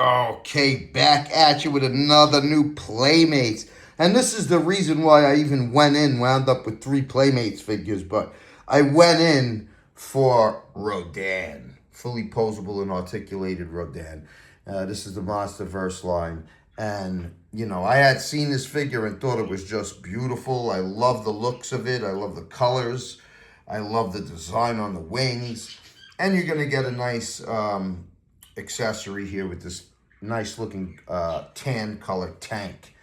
Okay, back at you with another new Playmates. And this is the reason why I even wound up with three Playmates figures, but I went in for Rodan. Fully posable and articulated Rodan. This is the Monsterverse line. And, I had seen this figure and thought it was just beautiful. I love the looks of it. I love the colors. I love the design on the wings. And you're going to get a nice accessory here with this nice looking tan color tank.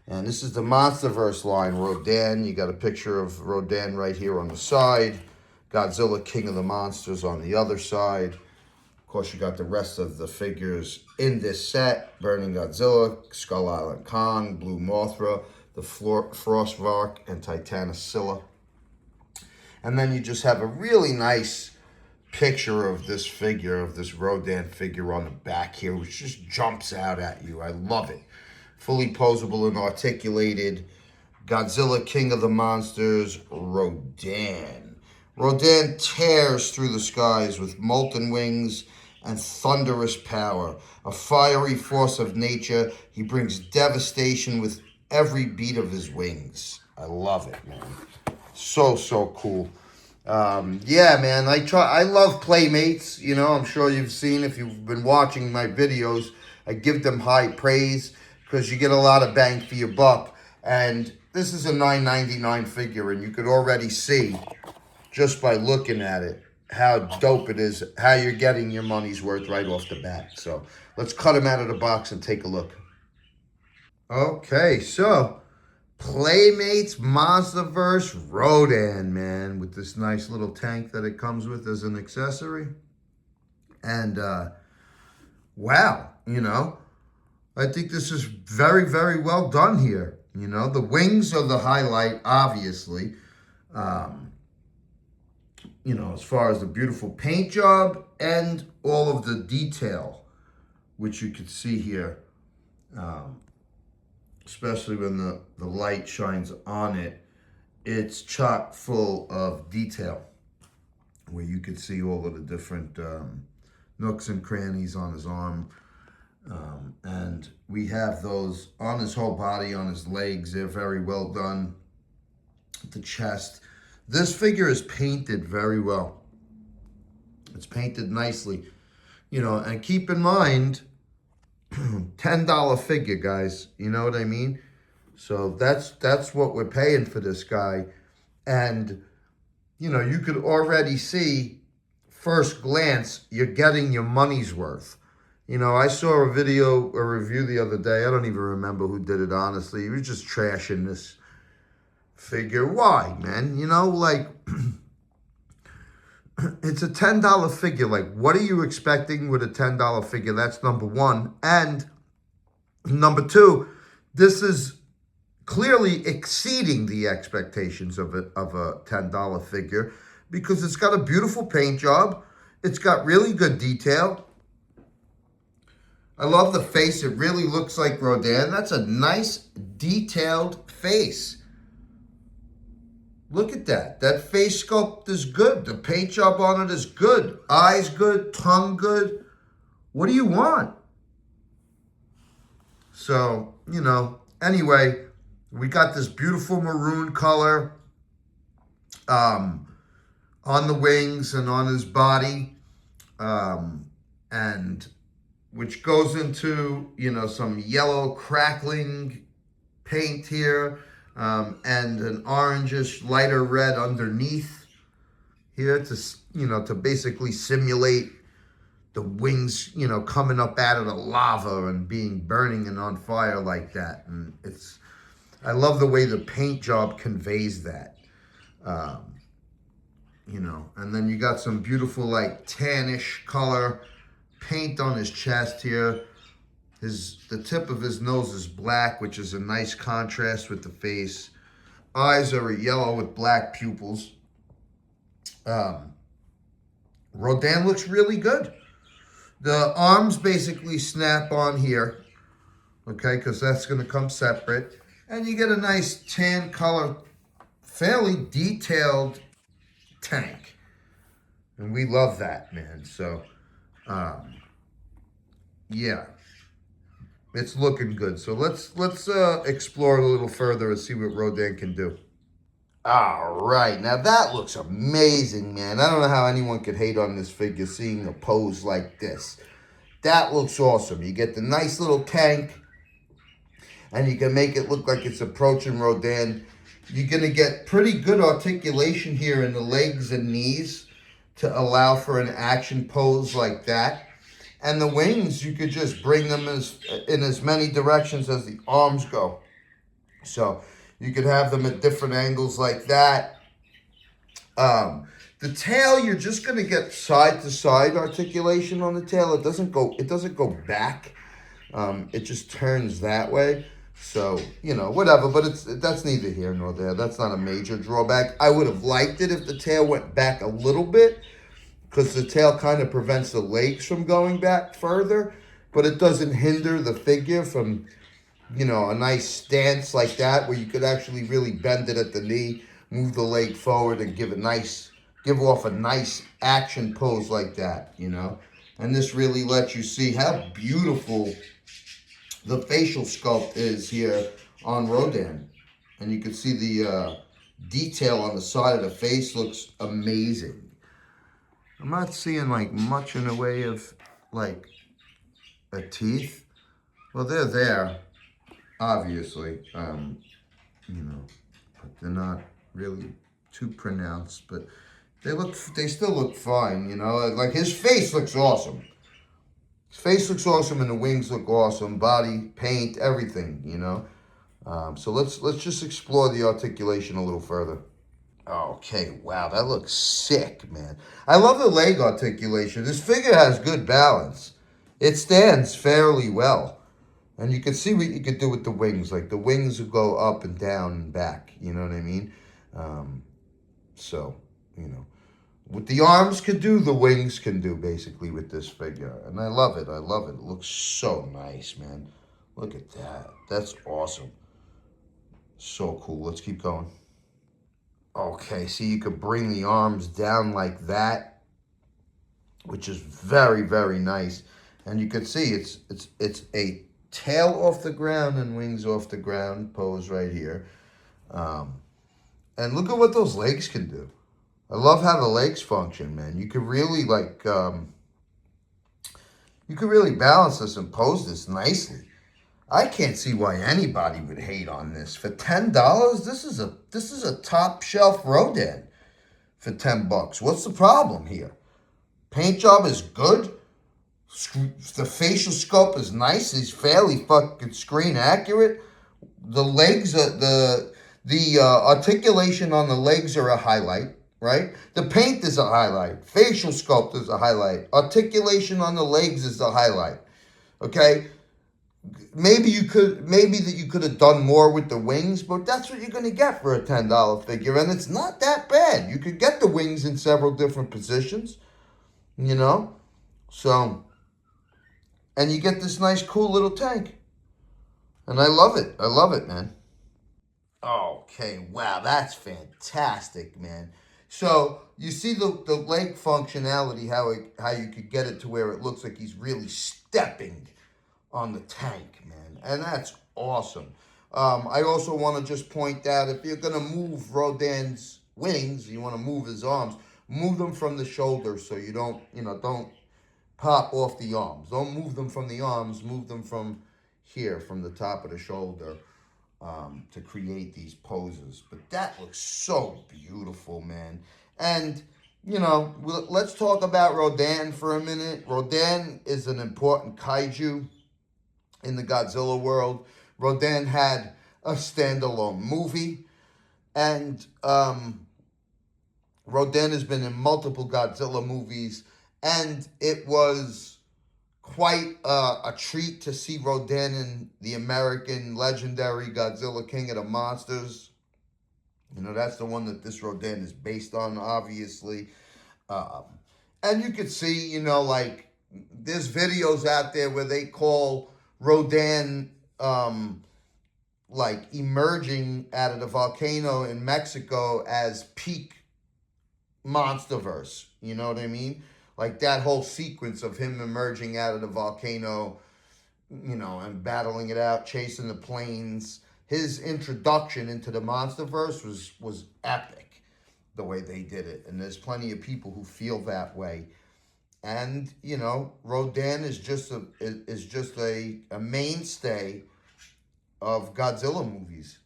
And this is the Monsterverse line, Rodan. You got a picture of Rodan right here on the side. Godzilla, King of the Monsters on the other side. Of course, you got the rest of the figures in this set. Burning Godzilla, Skull Island Kong, Blue Mothra, the Frostvark, and Titanosilla. And then you just have a really nice picture of this figure, of this Rodan figure on the back here, which just jumps out at you. I love it. Fully posable and articulated. Godzilla, King of the Monsters, Rodan. Rodan tears through the skies with molten wings and thunderous power. A fiery force of nature, he brings devastation with every beat of his wings. I love it, man. So cool. Yeah, man, I love Playmates. I'm sure you've seen, if you've been watching my videos, I give them high praise because you get a lot of bang for your buck. And this is a $9.99 figure, and you could already see, just by looking at it, how dope it is, how you're getting your money's worth right off the bat. So let's cut him out of the box and take a look. Okay, so Playmates Monsterverse Rodan, man, with this nice little tank that it comes with as an accessory. And, wow, I think this is very, very well done here. The wings are the highlight, obviously. As far as the beautiful paint job and all of the detail, which you can see here. Especially when the light shines on it, it's chock full of detail where you could see all of the different nooks and crannies on his arm. And we have those on his whole body, on his legs. They're very well done. The chest. This figure is painted very well. It's painted nicely. And keep in mind, $10 figure, guys. You know what I mean? So that's what we're paying for this guy. And, you could already see, first glance, you're getting your money's worth. I saw a review the other day. I don't even remember who did it, honestly. He was just trashing this figure. Why, man? It's a $10 figure. Like, what are you expecting with a $10 figure? That's number one. And number two, this is clearly exceeding the expectations of a $10 figure because it's got a beautiful paint job. It's got really good detail. I love the face. It really looks like Rodan. That's a nice, detailed face. Look at that. That face sculpt is good. The paint job on it is good. Eyes good. Tongue good. What do you want? So, anyway, we got this beautiful maroon color on the wings and on his body. And which goes into, some yellow crackling paint here. And an orangish lighter red underneath here to basically simulate the wings, coming up out of the lava and burning and on fire like that. And I love the way the paint job conveys that, and then you got some beautiful like tannish color paint on his chest here. The tip of his nose is black, which is a nice contrast with the face. Eyes are yellow with black pupils. Rodan looks really good. The arms basically snap on here, okay, because that's going to come separate. And you get a nice tan color, fairly detailed tank. And we love that, man. So, yeah. It's looking good. So let's explore it a little further and see what Rodan can do. All right, now that looks amazing, man. I don't know how anyone could hate on this figure seeing a pose like this. That looks awesome. You get the nice little tank, and you can make it look like it's approaching Rodan. You're going to get pretty good articulation here in the legs and knees to allow for an action pose like that. And the wings, you could just bring them in as many directions as the arms go. So you could have them at different angles like that. The tail, you're just gonna get side to side articulation on the tail. It doesn't go back. It just turns that way. So, whatever, but that's neither here nor there. That's not a major drawback. I would have liked it if the tail went back a little bit, because the tail kind of prevents the legs from going back further, but it doesn't hinder the figure from, a nice stance like that where you could actually really bend it at the knee, move the leg forward, and give off a nice action pose like that, And this really lets you see how beautiful the facial sculpt is here on Rodan. And you can see the detail on the side of the face looks amazing. I'm not seeing like much in the way of like a teeth. Well, they're there, obviously, but they're not really too pronounced. But they still look fine, Like his face looks awesome. His face looks awesome, and the wings look awesome. Body, paint, everything, So let's just explore the articulation a little further. Okay, wow, that looks sick, man. I love the leg articulation. This figure has good balance. It stands fairly well. And you can see what you could do with the wings. Like the wings will go up and down and back. You know what I mean? So, what the arms can do, the wings can do, basically, with this figure. And I love it. I love it. It looks so nice, man. Look at that. That's awesome. So cool. Let's keep going. Okay, see, you could bring the arms down like that, which is very, very nice. And you can see it's a tail off the ground and wings off the ground pose right here. And look at what those legs can do. I love how the legs function, man. You could really balance this and pose this nicely. I can't see why anybody would hate on this. For $10, this is a top shelf Rodan for $10. What's the problem here? Paint job is good. The facial sculpt is nice. He's fairly fucking screen accurate. The legs, the articulation on the legs are a highlight, right? The paint is a highlight. Facial sculpt is a highlight. Articulation on the legs is a highlight. Okay. Maybe you could have done more with the wings, but that's what you're going to get for a $10 figure, and it's not that bad. You could get the wings in several different positions, So, and you get this nice, cool little tank, and I love it. I love it, man. Okay, wow, that's fantastic, man. So you see the leg functionality, how you could get it to where it looks like he's really stepping on the tank, man, and that's awesome. I also want to just point out, if you're going to move Rodan's wings, you want to move his arms, move them from the shoulder so you don't pop off the arms. Don't move them from the arms, move them from here, from the top of the shoulder, to create these poses. But that looks so beautiful, man. And let's talk about Rodan for a minute. Rodan is an important kaiju in the Godzilla world. Rodan had a standalone movie, and Rodan has been in multiple Godzilla movies, and it was quite a treat to see Rodan in the American legendary Godzilla King of the Monsters. That's the one that this Rodan is based on, obviously. And you could see, there's videos out there where they call Rodan emerging out of the volcano in Mexico as peak Monsterverse. You know what I mean? Like that whole sequence of him emerging out of the volcano and battling it out, chasing the planes. His introduction into the MonsterVerse was epic, the way they did it. And there's plenty of people who feel that way. And Rodan is just a mainstay of Godzilla movies,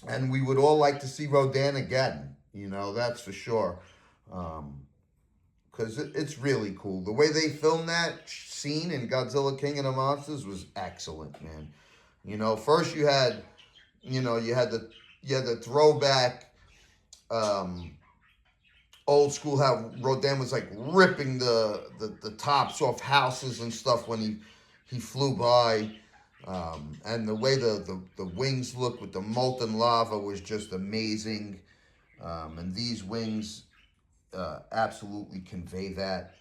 and we would all like to see Rodan again. That's for sure. Because it's really cool. The way they filmed that scene in Godzilla King of the Monsters was excellent, man. First you had the throwback, old school, how Rodan was like ripping the tops off houses and stuff when he flew by. And the way the wings look with the molten lava was just amazing. And these wings absolutely convey that.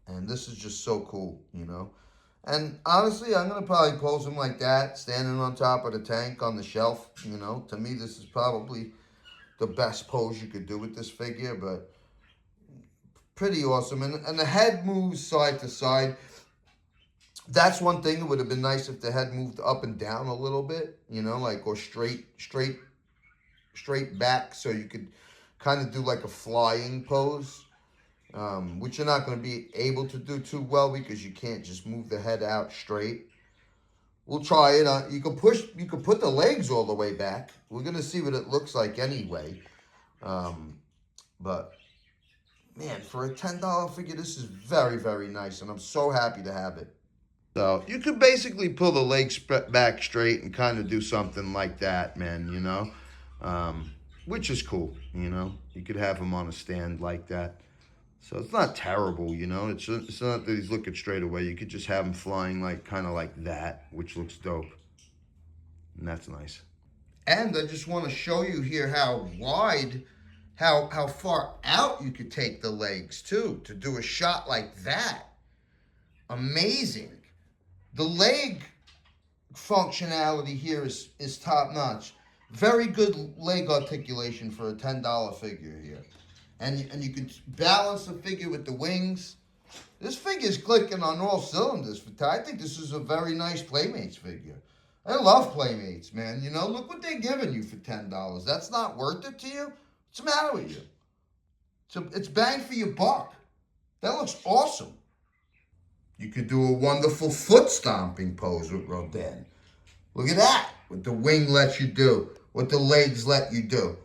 And this is just so cool. And honestly, I'm going to probably pose him like that, standing on top of the tank on the shelf. To me, this is probably the best pose you could do with this figure, but pretty awesome. And the head moves side to side. That's one thing. It would have been nice if the head moved up and down a little bit, or straight back, so you could kind of do like a flying pose, which you're not going to be able to do too well because you can't just move the head out straight. We'll try it. You can put the legs all the way back. We're going to see what it looks like anyway. But man, for a $10 figure, this is very, very nice, and I'm so happy to have it. So you could basically pull the legs back straight and kind of do something like that, man, which is cool, You could have him on a stand like that. So it's not terrible, It's not that he's looking straight away. You could just have him flying kind of like that, which looks dope. And that's nice. And I just want to show you here how wide, how far out you could take the legs, too, to do a shot like that. Amazing. The leg functionality here is top notch. Very good leg articulation for a $10 figure here. And you can balance the figure with the wings. This figure's clicking on all cylinders. I think this is a very nice Playmates figure. I love Playmates, man. Look what they're giving you for $10. That's not worth it to you? What's the matter with you? It's bang for your buck. That looks awesome. You could do a wonderful foot stomping pose with Rodan. Look at that. What the wing lets you do. What the legs let you do.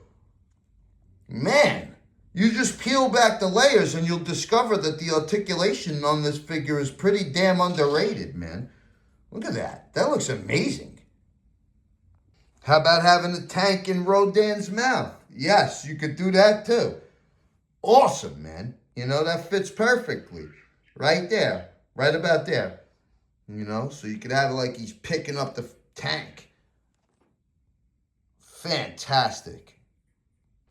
Man, you just peel back the layers and you'll discover that the articulation on this figure is pretty damn underrated, man. Look at that. That looks amazing. How about having a tank in Rodan's mouth? Yes, you could do that too. Awesome, man. That fits perfectly. Right there. Right about there. So you could have it like he's picking up the tank. Fantastic.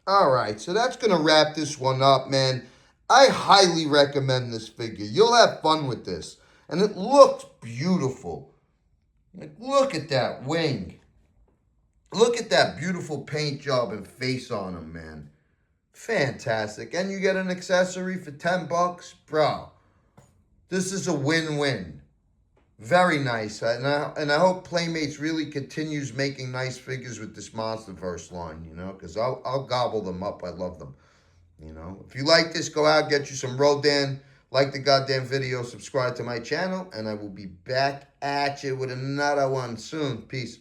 All right, so that's going to wrap this one up, man. I highly recommend this figure. You'll have fun with this. And it looks beautiful. Look at that wing. Look at that beautiful paint job and face on him, man. Fantastic. And you get an accessory for $10, bro. This is a win-win. Very nice. And I hope Playmates really continues making nice figures with this Monsterverse line, because I'll gobble them up. I love them. If you like this, go out, get you some Rodan. Like the goddamn video, subscribe to my channel, and I will be back at you with another one soon. Peace.